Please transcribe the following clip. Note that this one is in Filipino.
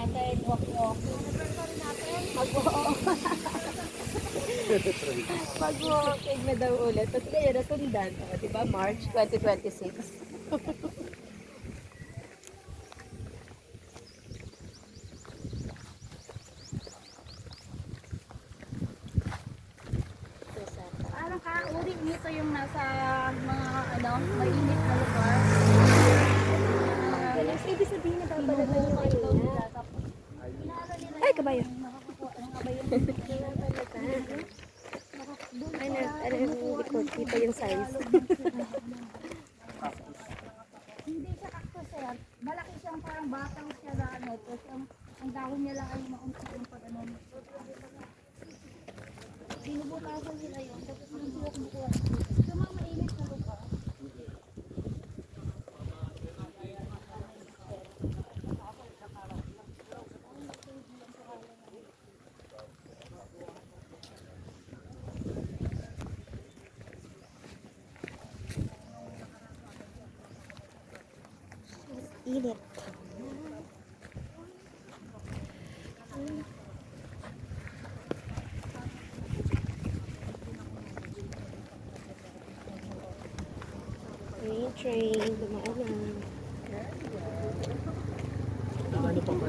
natin, walk-walking. Mag-walking na daw ulit. Tapos ngayon, nasundan. O, diba? March 2026. Parang kauri nito yung nasa mga mainit na lugar. Ibig sabihin na babala na yung Binubuhay daw nila. kanina. Tapos, Ay, kabayo. nakakuha ng kabayo. Ay, ano yung likod? Kita yung size. Hindi siya cactus sir. Malaki siyang parang batang siya na ano. Tapos ang dahon niya lang ay maunti yung pag ano. Binubutasan nila yun. Tapos yung sila kumukuha. Sa mga mainit na lugar. Init. Train, dumaan na. Ano pa ba?